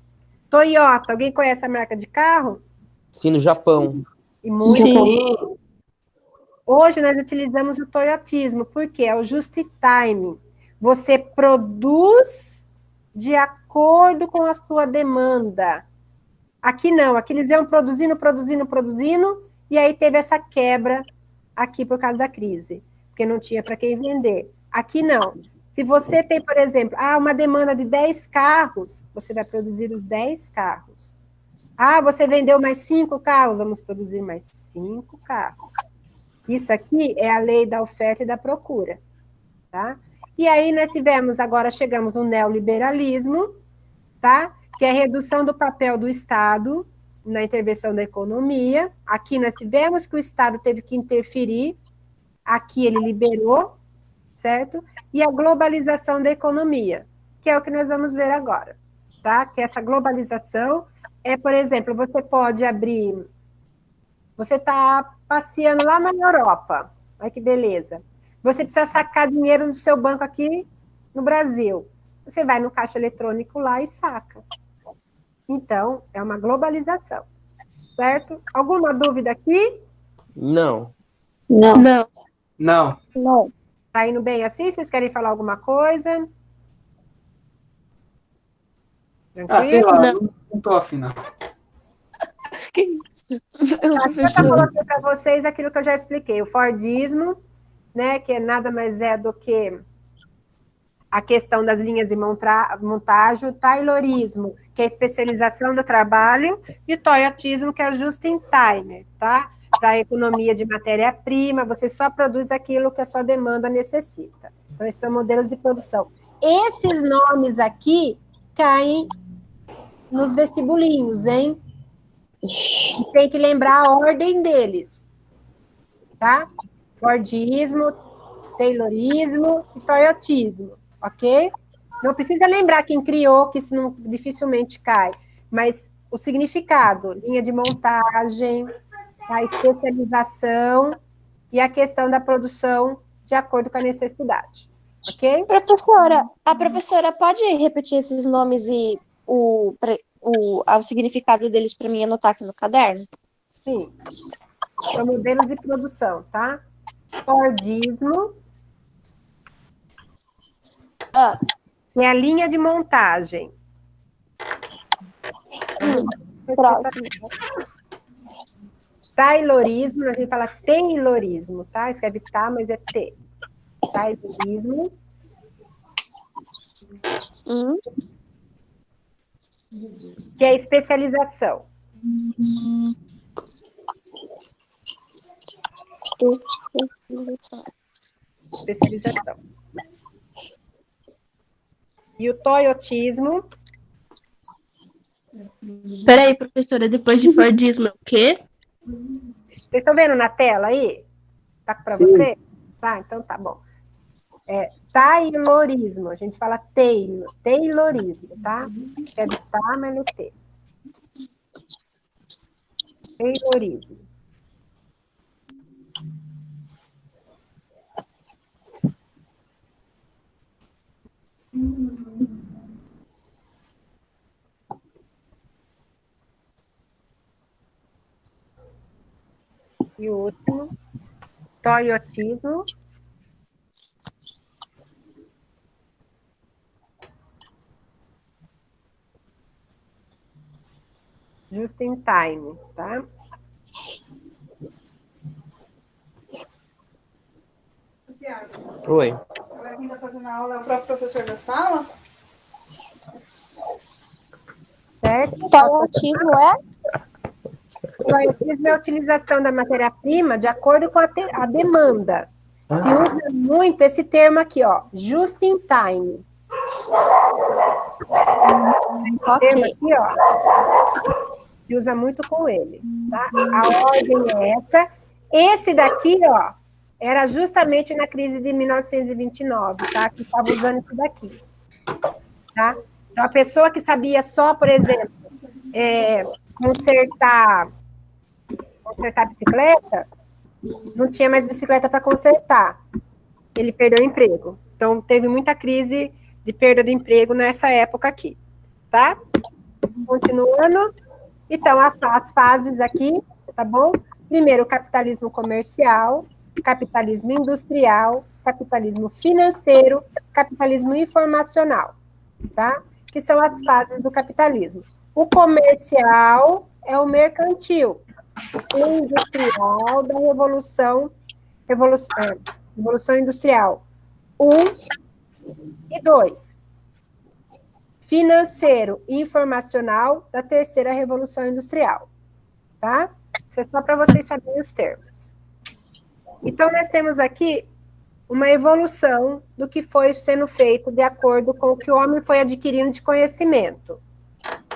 Toyota, alguém conhece a marca de carro? Sim, no Japão. E muito. Sim. Hoje nós utilizamos o toyotismo, porque é o just time. Você produz de acordo com a sua demanda. Aqui não, aqui eles iam produzindo, e aí teve essa quebra aqui por causa da crise, porque não tinha para quem vender. Aqui não. Se você tem, por exemplo, uma demanda de 10 carros, você vai produzir os 10 carros. Você vendeu mais 5 carros, vamos produzir mais 5 carros. Isso aqui é a lei da oferta e da procura, tá? E aí nós tivemos, agora chegamos no neoliberalismo, tá? Que é a redução do papel do Estado na intervenção da economia. Aqui nós tivemos que o Estado teve que interferir, aqui ele liberou, certo? E a globalização da economia, que é o que nós vamos ver agora, tá? Que essa globalização é, por exemplo, você pode abrir, você está passeando lá na Europa, olha que beleza. Você precisa sacar dinheiro do seu banco aqui no Brasil. Você vai no caixa eletrônico lá e saca. Então, é uma globalização, certo? Alguma dúvida aqui? Não. Não. Não. Não. Não. Tá indo bem assim? Vocês querem falar alguma coisa? Sei Tranquilo? lá, Não. não tô afinal. Aqui eu já coloquei para vocês aquilo que eu já expliquei. O Fordismo, né, que nada mais é do que a questão das linhas de montagem, o Taylorismo, que é a especialização do trabalho, e o Toyotismo, que é o just in time, tá? Para a economia de matéria-prima, você só produz aquilo que a sua demanda necessita. Então, esses são modelos de produção. Esses nomes aqui caem nos vestibulinhos, hein? E tem que lembrar a ordem deles, tá? Fordismo, Taylorismo e Toyotismo, ok? Não precisa lembrar quem criou, que isso não, dificilmente cai, mas o significado, linha de montagem, a especialização e a questão da produção de acordo com a necessidade, ok? Professora, a professora pode repetir esses nomes e o significado deles para mim anotar aqui no caderno? Sim. São modelos de produção, tá? Fordismo, que é a linha de montagem. Próximo. Taylorismo, a gente fala Taylorismo, tá? Escreve tá, mas é T. Taylorismo. Que é a especialização. Especialização. E o toyotismo. Peraí, professora, depois de Fordismo é o quê? Vocês estão vendo na tela aí? Tá para você? Tá, então tá bom. É Taylorismo, a gente fala Taylorismo, tá? Escreve tá, mas no T. Taylorismo. E o último, toyotismo. Just in time, tá? Oi. Agora quem está fazendo a aula é o próprio professor da sala? Certo? Toyotismo é? Toyotismo é a utilização da matéria-prima de acordo com a demanda. Se usa muito esse termo aqui, ó, just in time. Esse termo aqui, ó, se usa muito com ele, tá? A ordem é essa. Esse daqui, ó, era justamente na crise de 1929, tá? Que estava usando isso daqui, tá? Então, a pessoa que sabia só, por exemplo, consertar bicicleta, não tinha mais bicicleta para consertar. Ele perdeu o emprego. Então, teve muita crise de perda de emprego nessa época aqui, tá? Continuando. Então, as fases aqui, tá bom? Primeiro, o capitalismo comercial, capitalismo industrial, capitalismo financeiro, capitalismo informacional, tá? Que são as fases do capitalismo. O comercial é o mercantil, o industrial da Revolução Industrial 1 e 2. Financeiro e informacional da terceira Revolução Industrial, tá? Isso é só para vocês saberem os termos. Então, nós temos aqui uma evolução do que foi sendo feito de acordo com o que o homem foi adquirindo de conhecimento.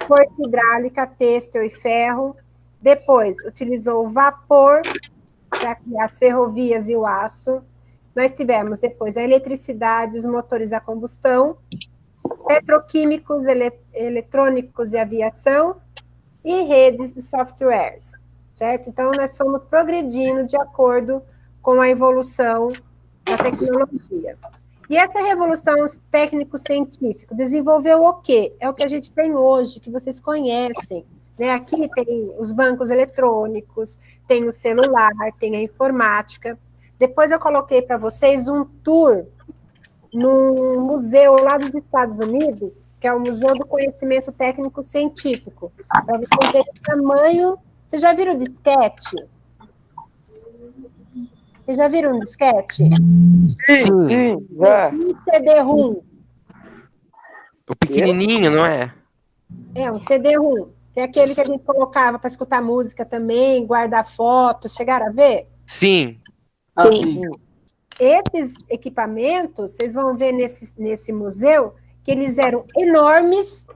Força hidráulica, têxtil e ferro. Depois, utilizou o vapor para criar as ferrovias e o aço. Nós tivemos depois a eletricidade, os motores a combustão, petroquímicos, eletrônicos e aviação, e redes de softwares, certo? Então, nós fomos progredindo de acordo com a evolução da tecnologia. E essa revolução técnico-científica desenvolveu o quê? É o que a gente tem hoje, que vocês conhecem, né? Aqui tem os bancos eletrônicos, tem o celular, tem a informática. Depois eu coloquei para vocês um tour num museu lá dos Estados Unidos, que é o Museu do Conhecimento Técnico Científico, para vocês verem o tamanho. Vocês já viram disquete? Vocês já viram um disquete? Sim, já. Um CD-ROM. O pequenininho, não é? É, um CD-ROM. Tem aquele que a gente colocava para escutar música também, guardar fotos. Chegaram a ver? Sim. Assim, Esses equipamentos, vocês vão ver nesse museu, que eles eram enormes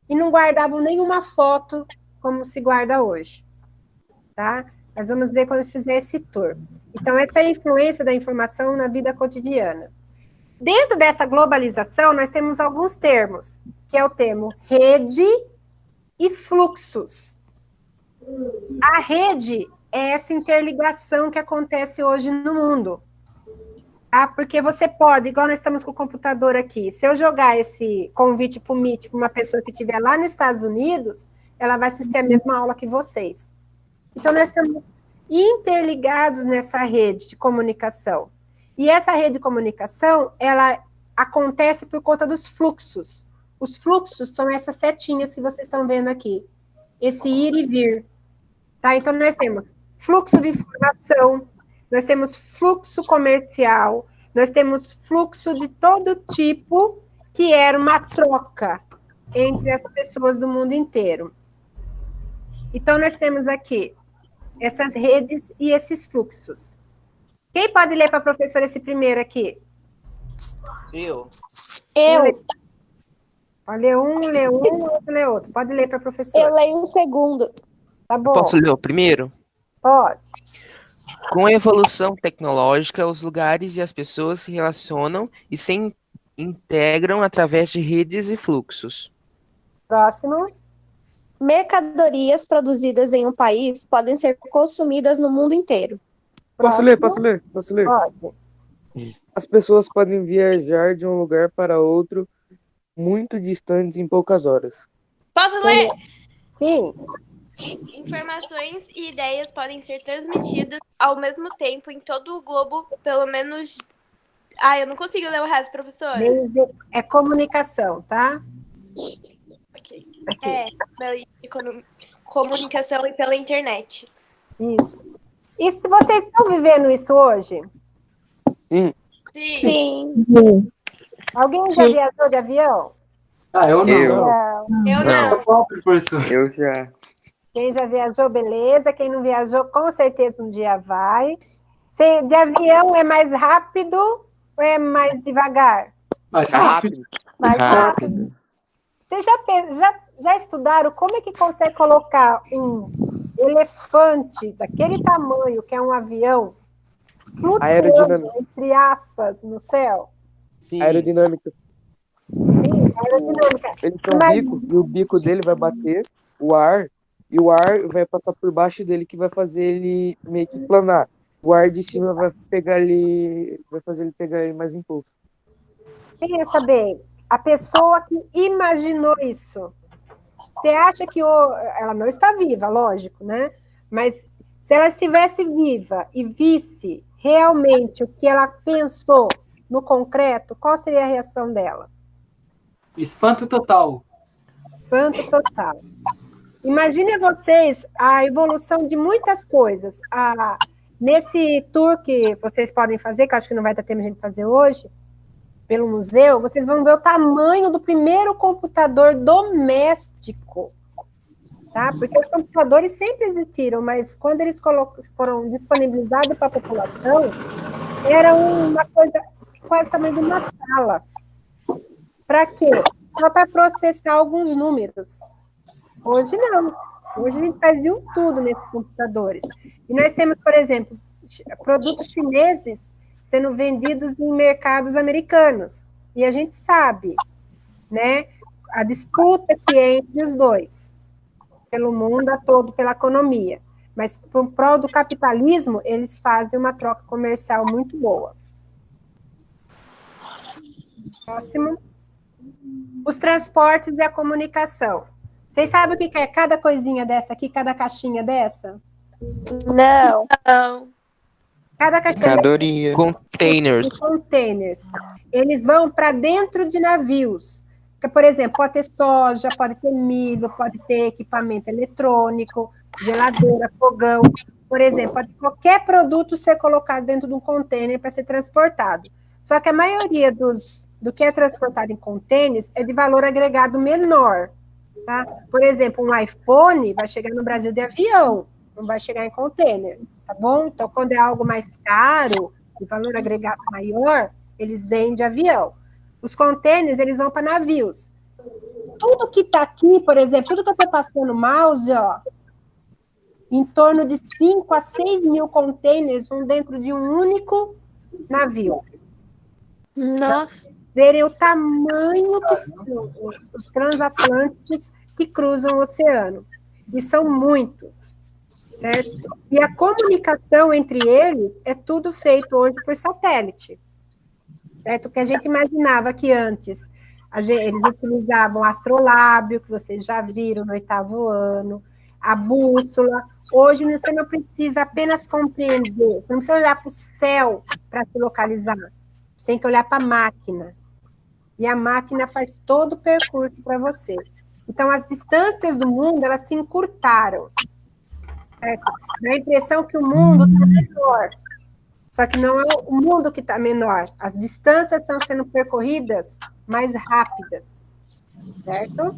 e não guardavam nenhuma foto como se guarda hoje, tá? Nós vamos ver quando a gente fizer esse tour. Então, essa é a influência da informação na vida cotidiana. Dentro dessa globalização, nós temos alguns termos, que é o termo rede e fluxos. A rede é essa interligação que acontece hoje no mundo. Tá? Porque você pode, igual nós estamos com o computador aqui, se eu jogar esse convite para o Meet para uma pessoa que estiver lá nos Estados Unidos, ela vai assistir a mesma aula que vocês. Então, nós estamos interligados nessa rede de comunicação. E essa rede de comunicação, ela acontece por conta dos fluxos. Os fluxos são essas setinhas que vocês estão vendo aqui. Esse ir e vir. Tá? Então, nós temos fluxo de informação, nós temos fluxo comercial, nós temos fluxo de todo tipo, que era uma troca entre as pessoas do mundo inteiro. Então, nós temos aqui essas redes e esses fluxos. Quem pode ler para a professora esse primeiro aqui? Eu. Pode ler um, outro lê outro. Pode ler para a professora. Eu leio um segundo. Tá bom. Posso ler o primeiro? Pode. Com a evolução tecnológica, os lugares e as pessoas se relacionam e se integram através de redes e fluxos. Próximo. Mercadorias produzidas em um país podem ser consumidas no mundo inteiro. Posso ler? Posso ler? Pode. As pessoas podem viajar de um lugar para outro muito distantes em poucas horas. Posso ler? Sim. Informações e ideias podem ser transmitidas ao mesmo tempo em todo o globo, pelo menos. Ah, eu não consigo ler o resto, professora. É comunicação, tá? Ok. Aqui. É, meio de comunicação e pela internet. Isso. E se vocês estão vivendo isso hoje? Sim. Alguém já viajou de avião? Ah, eu não. Eu não. Qual, professor? Eu já. Quem já viajou, beleza. Quem não viajou, com certeza um dia vai. De avião é mais rápido ou é mais devagar? Mais rápido. Mais rápido. Vocês já estudaram como é que consegue colocar um elefante daquele tamanho, que é um avião, flutuando, Aerodinâmica. entre aspas, no céu? Sim. Aerodinâmica. Sim, aerodinâmica. Ele tem um bico e o bico dele vai bater o ar e o ar vai passar por baixo dele que vai fazer ele meio que planar. O ar de cima vai pegar ele, vai fazer ele pegar ele mais impulso. Pensa bem, a pessoa que imaginou isso, você acha que ela não está viva, lógico, né? Mas se ela estivesse viva e visse realmente o que ela pensou no concreto, qual seria a reação dela? Espanto total. Espanto total. Imaginem vocês a evolução de muitas coisas. Nesse tour que vocês podem fazer, que eu acho que não vai dar tempo de a gente fazer hoje, pelo museu, vocês vão ver o tamanho do primeiro computador doméstico. Tá? Porque os computadores sempre existiram, mas quando eles foram disponibilizados para a população, era uma coisa quase o tamanho de uma sala. Para quê? Só para processar alguns números. Hoje não. Hoje a gente faz de tudo nesses computadores. E nós temos, por exemplo, produtos chineses sendo vendidos em mercados americanos. E a gente sabe, né, a disputa que é entre os dois, pelo mundo todo, pela economia. Mas, por prol do capitalismo, eles fazem uma troca comercial muito boa. Próximo. Os transportes e a comunicação. Vocês sabem o que é cada coisinha dessa aqui, cada caixinha dessa? Não. Não. Cada caixinha Mercadoria. Containers. containers. Eles vão para dentro de navios. Que, por exemplo, pode ter soja, pode ter milho, pode ter equipamento eletrônico, geladeira, fogão. Por exemplo, pode qualquer produto ser colocado dentro de um container para ser transportado. Só que a maioria do que é transportado em containers é de valor agregado menor. Tá? Por exemplo, um iPhone vai chegar no Brasil de avião, não vai chegar em container, tá bom? Então, quando é algo mais caro, de valor agregado maior, eles vêm de avião. Os containers, eles vão para navios. Tudo que está aqui, por exemplo, tudo que eu estou passando o mouse, ó, em torno de 5 a 6 mil containers vão dentro de um único navio. Nossa. Verem o tamanho que são os transatlânticos que cruzam o oceano. E são muitos, certo? E a comunicação entre eles é tudo feito hoje por satélite, certo? O que a gente imaginava que antes eles utilizavam o astrolábio, que vocês já viram no 8º ano, a bússola. Hoje você não precisa apenas compreender, você não precisa olhar para o céu para se localizar. Você tem que olhar para a máquina. E a máquina faz todo o percurso para você. Então, as distâncias do mundo, elas se encurtaram. Certo? Dá a impressão que o mundo está menor. Só que não é o mundo que está menor. As distâncias estão sendo percorridas mais rápidas. Certo?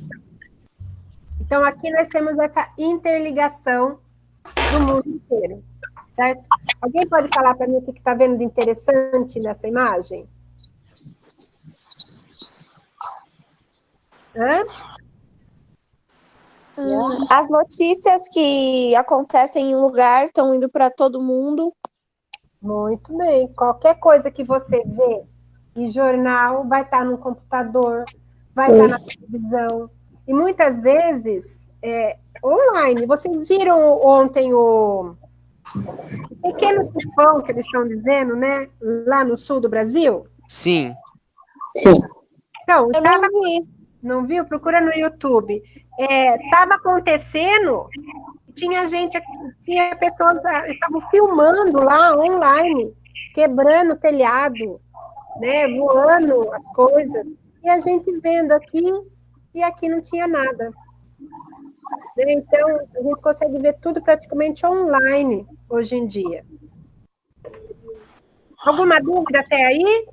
Então, aqui nós temos essa interligação do mundo inteiro. Certo? Alguém pode falar para mim o que está vendo de interessante nessa imagem? As notícias que acontecem em um lugar estão indo para todo mundo. Muito bem. Qualquer coisa que você vê em jornal vai estar no computador, vai estar na televisão. E muitas vezes online. Vocês viram ontem o pequeno tufão que eles estão dizendo, né? Lá no sul do Brasil? Sim. Então, Eu não vi. não viu? Procura no YouTube. estava acontecendo, tinha gente, tinha pessoas que estavam filmando lá online, quebrando o telhado, né, voando as coisas, e a gente vendo aqui, e aqui não tinha nada. Né? Então, a gente consegue ver tudo praticamente online hoje em dia. Alguma dúvida até aí?